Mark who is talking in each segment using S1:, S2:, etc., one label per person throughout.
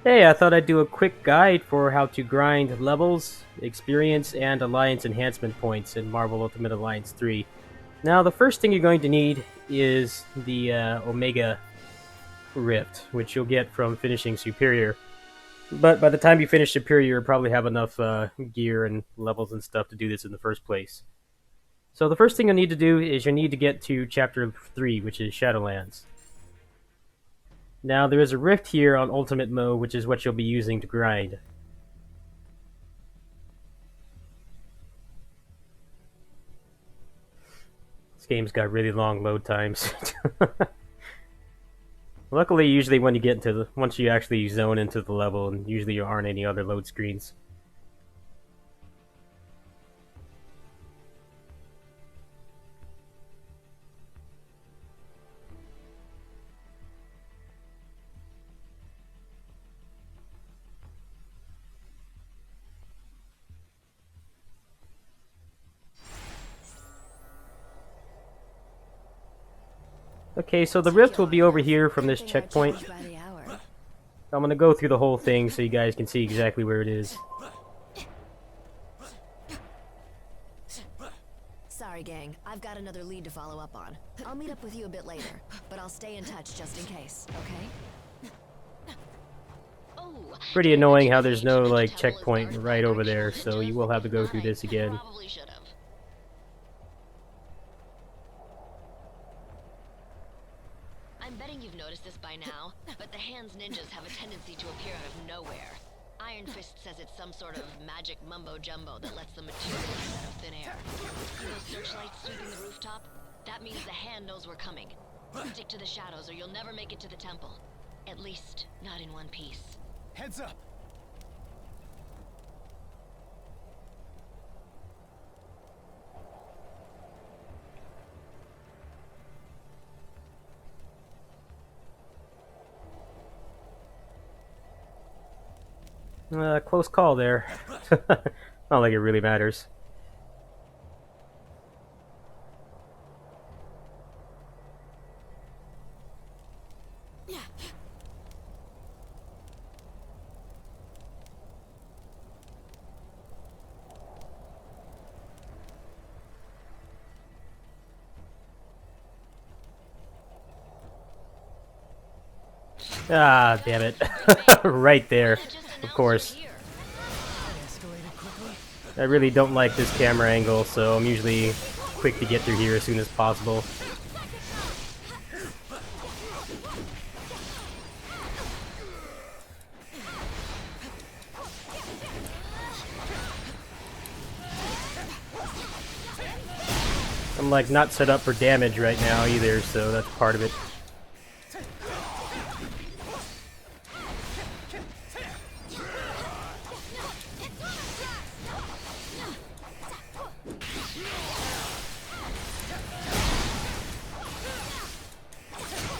S1: Hey, I thought I'd do a quick guide for how to grind levels, experience, and alliance enhancement points in Marvel Ultimate Alliance 3. Now, the first thing you're going to need is the Omega Rift, which you'll get from finishing Superior. But by the time you finish Superior, you'll probably have enough gear and levels and stuff to do this in the first place. So the first thing you'll need to do is you'll need to get to Chapter 3, which is Shadowlands. Now, there is a rift here on Ultimate Mode, which is what you'll be using to grind. This game's got really long load times. Luckily, usually when you get into the... once you actually zone into the level, and usually there aren't any other load screens. Okay, so the rift will be over here from this checkpoint. I'm gonna go through the whole thing so you guys can see exactly where it is.
S2: Sorry, gang. I've got another lead to follow up on. I'll meet up with you a bit later, but I'll stay in touch just in case, okay?
S1: Pretty annoying how there's no, like, checkpoint right over there, so you will have to go through this again.
S2: I'm betting you've noticed this by now, but the Hands ninjas have a tendency to appear out of nowhere. Iron Fist says it's some sort of magic mumbo-jumbo that lets them materialize out of thin air. See those searchlights sweeping the rooftop? That means the Hand knows we're coming. Stick to the shadows or you'll never make it to the temple. At least, not in one piece.
S3: Heads up!
S1: Close call there. Not like it really matters. Ah, damn it. Right there, of course. I really don't like this camera angle, so I'm usually quick to get through here as soon as possible. I'm like not set up for damage right now either, so that's part of it.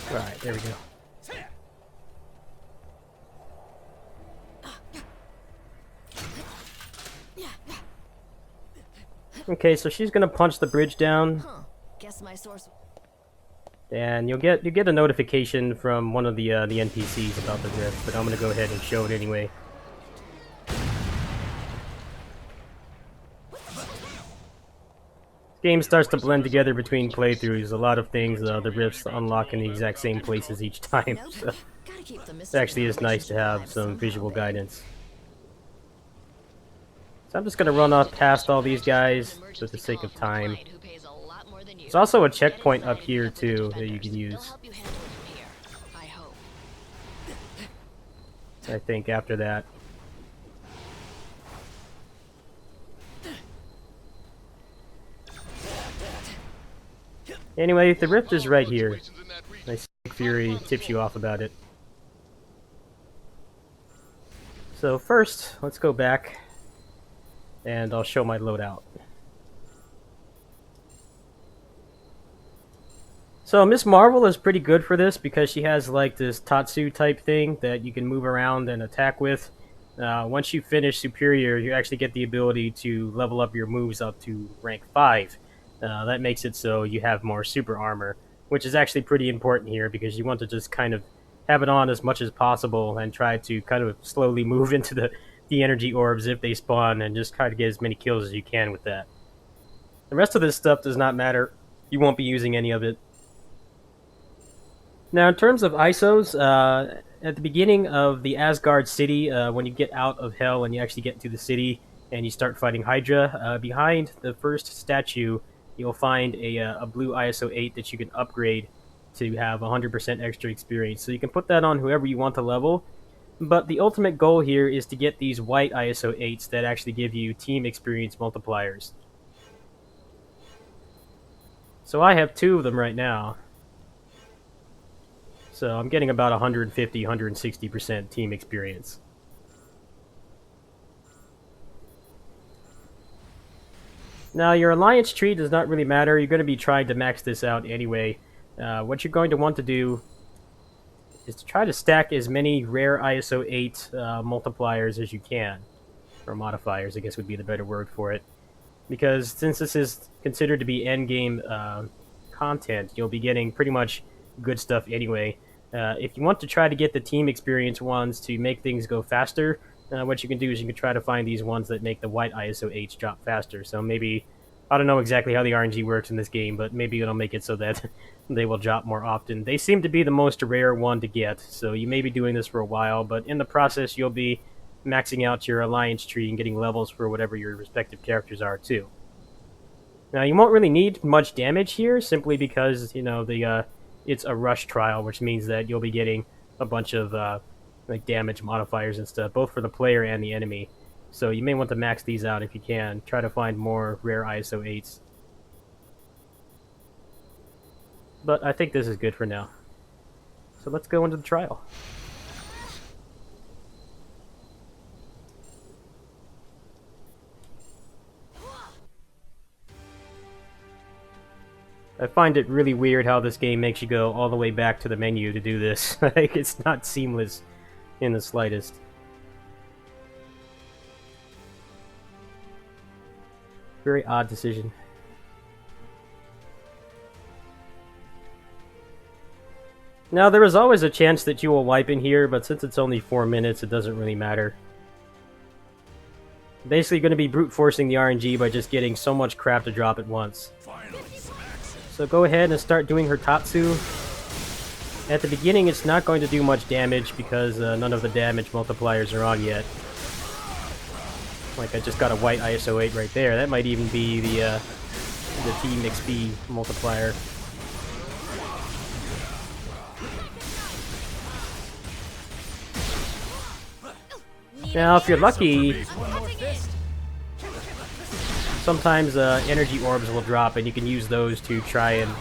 S1: Alright, there we go. Okay, so she's gonna punch the bridge down.
S2: Guess my source.
S1: And you'll get a notification from one of the NPCs about the rift, but I'm gonna go ahead and show it anyway. Game starts to blend together between playthroughs. A lot of things, the rifts unlock in the exact same places each time. So it actually is nice to have some visual guidance. So I'm just gonna run off past all these guys for the sake of time. There's also a checkpoint up here too that you can use. I think after that. Anyway, the rift is right here. Nice Fury tips you off about it. So first, let's go back and I'll show my loadout. So Miss Marvel is pretty good for this because she has like this Tatsu type thing that you can move around and attack with. Once you finish Superior, you actually get the ability to level up your moves up to rank 5. That makes it so you have more super armor, which is actually pretty important here because you want to just kind of have it on as much as possible and try to kind of slowly move into the energy orbs if they spawn, and just try to get as many kills as you can with that. The rest of this stuff does not matter. You won't be using any of it. Now, in terms of ISOs, at the beginning of the Asgard city, when you get out of Hell and you actually get into the city and you start fighting Hydra, behind the first statue, you'll find a blue ISO-8 that you can upgrade to have 100% extra experience. So you can put that on whoever you want to level, but the ultimate goal here is to get these white ISO-8s that actually give you team experience multipliers. So I have 2 of them right now. So I'm getting about 150, 160% team experience. Now, your alliance tree does not really matter. You're going to be trying to max this out anyway. What you're going to want to do is to try to stack as many rare ISO-8 multipliers as you can. Or modifiers, I guess would be the better word for it. Because since this is considered to be endgame content, you'll be getting pretty much good stuff anyway. If you want to try to get the team experience ones to make things go faster, what you can do is you can try to find these ones that make the white ISO-8s drop faster. So maybe, I don't know exactly how the RNG works in this game, but maybe it'll make it so that they will drop more often. They seem to be the most rare one to get, so you may be doing this for a while, but in the process you'll be maxing out your alliance tree and getting levels for whatever your respective characters are too. Now, you won't really need much damage here, simply because, you know, it's a rush trial, which means that you'll be getting a bunch of like damage modifiers and stuff, both for the player and the enemy. So you may want to max these out if you can. Try to find more rare ISO-8s. But I think this is good for now. So let's go into the trial. I find it really weird how this game makes you go all the way back to the menu to do this. Like, it's not seamless in the slightest. Very odd decision. Now, there is always a chance that you will wipe in here, but since it's only 4 minutes, it doesn't really matter. Basically going to be brute forcing the RNG by just getting so much crap to drop at once. So go ahead and start doing her Tatsu. At the beginning, it's not going to do much damage because none of the damage multipliers are on yet. Like, I just got a white ISO-8 right there. That might even be the Team XP multiplier. Now, if you're lucky, sometimes energy orbs will drop, and you can use those to try and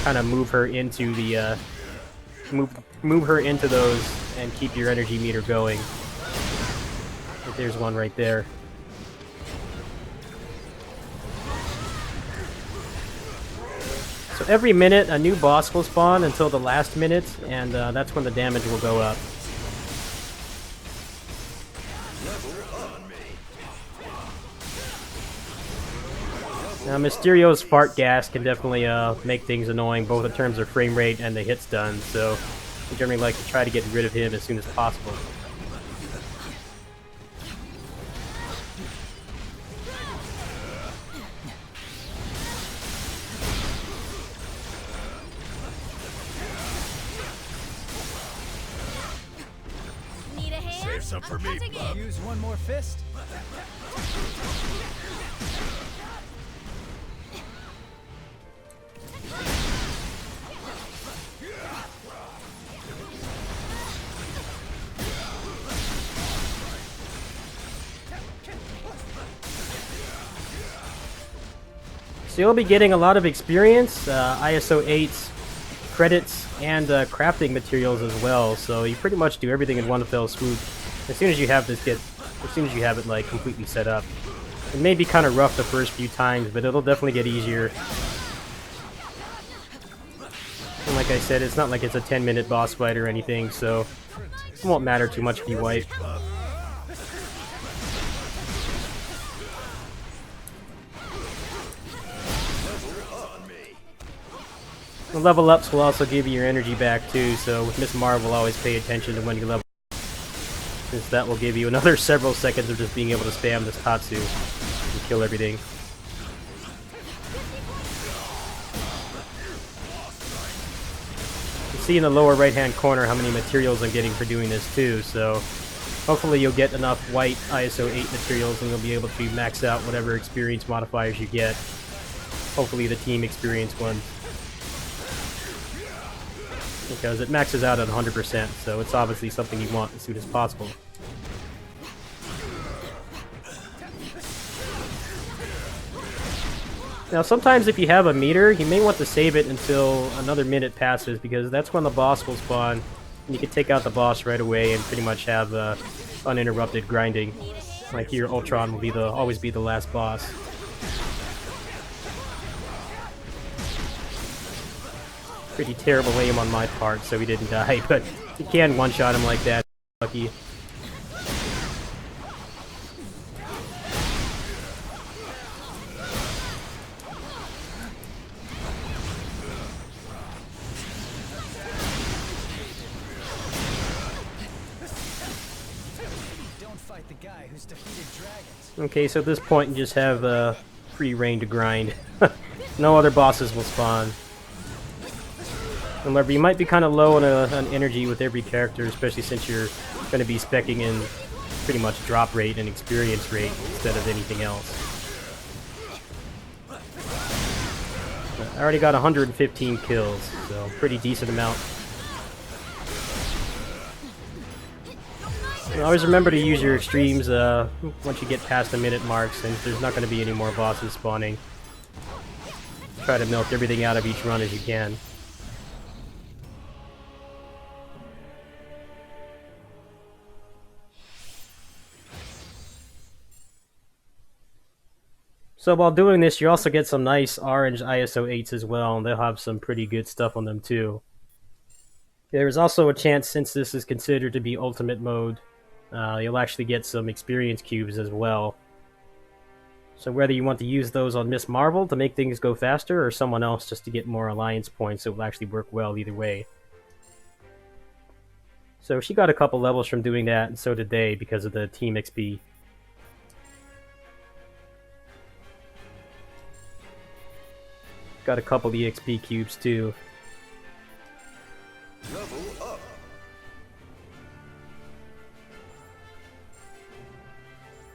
S1: kind of move her into the move her into those and keep your energy meter going. But there's one right there. So every minute a new boss will spawn until the last minute, and that's when the damage will go up. Now, Mysterio's fart gas can definitely make things annoying, both in terms of frame rate and the hit stun, so I generally like to try to get rid of him as soon as possible.
S3: Need a hand?
S4: Save some for me, bub.
S5: Use one more fist.
S1: So you'll be getting a lot of experience, ISO-8s, credits, and crafting materials as well. So you pretty much do everything in one fell swoop. As soon as you have it like completely set up. It may be kind of rough the first few times, but it'll definitely get easier. And like I said, it's not like it's a 10-minute boss fight or anything, so it won't matter too much if you wipe. The level ups will also give you your energy back too, so with Miss Marvel, always pay attention to when you level up, since that will give you another several seconds of just being able to spam this Tatsu and kill everything. You see in the lower right hand corner how many materials I'm getting for doing this too, so hopefully you'll get enough white ISO-8 materials and you'll be able to max out whatever experience modifiers you get. Hopefully the team experience ones. Because it maxes out at 100%, so it's obviously something you want as soon as possible. Now sometimes if you have a meter, you may want to save it until another minute passes, because that's when the boss will spawn, and you can take out the boss right away and pretty much have uninterrupted grinding. Like here, Ultron will always be the last boss. Pretty terrible aim on my part, so he didn't die, but you can one-shot him like that. Lucky.
S4: Don't fight the guy who's defeated dragons.
S1: Okay, so at this point you just have free reign to grind. No other bosses will spawn. However, you might be kind of low on energy with every character, especially since you're going to be speccing in pretty much drop rate and experience rate instead of anything else. I already got 115 kills, so pretty decent amount. And always remember to use your extremes once you get past the minute mark, since there's not going to be any more bosses spawning. Try to milk everything out of each run as you can. So while doing this, you also get some nice orange ISO-8s as well, and they'll have some pretty good stuff on them too. There's also a chance, since this is considered to be ultimate mode, you'll actually get some experience cubes as well. So whether you want to use those on Miss Marvel to make things go faster, or someone else just to get more alliance points, it will actually work well either way. So she got a couple levels from doing that, and so did they because of the Team XP. Got a couple EXP cubes too.
S5: Level up.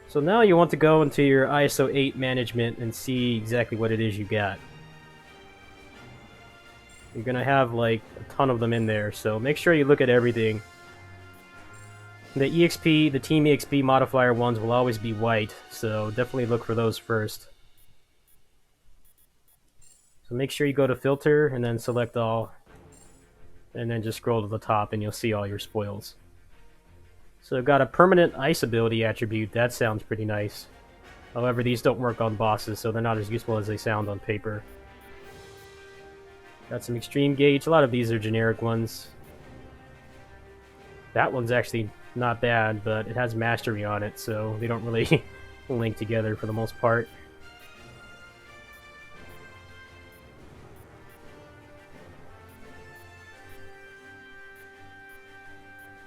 S1: So now you want to go into your ISO-8 management and see exactly what it is you got. You're gonna have like a ton of them in there, so make sure you look at everything. The EXP, the Team EXP modifier ones will always be white, so definitely look for those first. So make sure you go to filter and then select all, and then just scroll to the top and you'll see all your spoils. So I've got a permanent ice ability attribute. That sounds pretty nice. However, these don't work on bosses, so they're not as useful as they sound on paper. Got some extreme gauge. A lot of these are generic ones. That one's actually not bad, but it has mastery on it, so they don't really link together for the most part.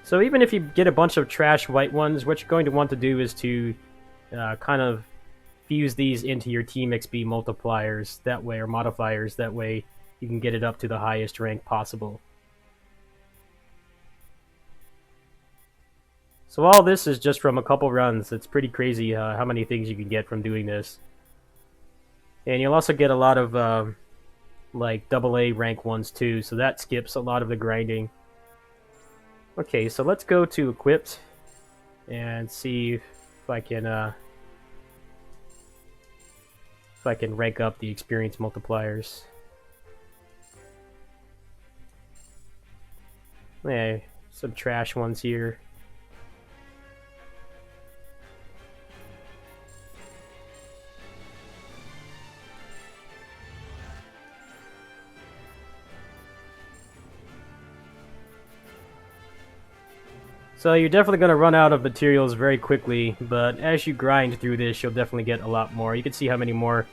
S1: So even if you get a bunch of trash white ones, what you're going to want to do is to kind of fuse these into your Team XP multipliers that way, or modifiers, that way you can get it up to the highest rank possible. So all this is just from a couple runs. It's pretty crazy how many things you can get from doing this. And you'll also get a lot of like AA rank ones too, so that skips a lot of the grinding. Okay, so let's go to equipped and see if I can rank up the experience multipliers. Yeah, some trash ones here. So you're definitely going to run out of materials very quickly, but as you grind through this, you'll definitely get a lot more. You can see how many more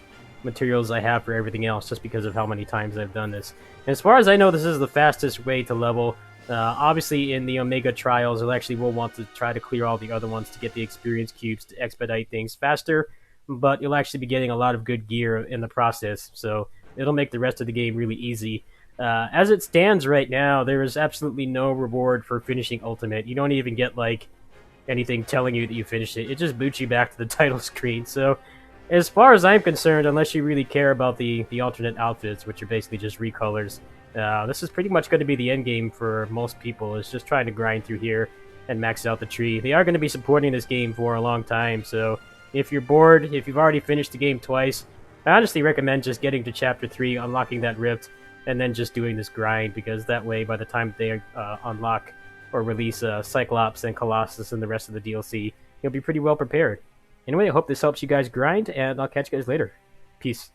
S1: materials I have for everything else, just because of how many times I've done this. And as far as I know, this is the fastest way to level. Obviously, in the Omega Trials, you'll actually will want to try to clear all the other ones to get the experience cubes to expedite things faster, but you'll actually be getting a lot of good gear in the process, so it'll make the rest of the game really easy. As it stands right now, there is absolutely no reward for finishing Ultimate. You don't even get, like, anything telling you that you finished it. It just boots you back to the title screen, so as far as I'm concerned, unless you really care about the alternate outfits, which are basically just recolors, this is pretty much going to be the end game for most people, is just trying to grind through here and max out the tree. They are going to be supporting this game for a long time, so if you're bored, if you've already finished the game twice, I honestly recommend just getting to Chapter 3, unlocking that rift, and then just doing this grind, because that way, by the time they unlock or release Cyclops and Colossus and the rest of the DLC, you'll be pretty well prepared. Anyway, I hope this helps you guys grind, and I'll catch you guys later. Peace.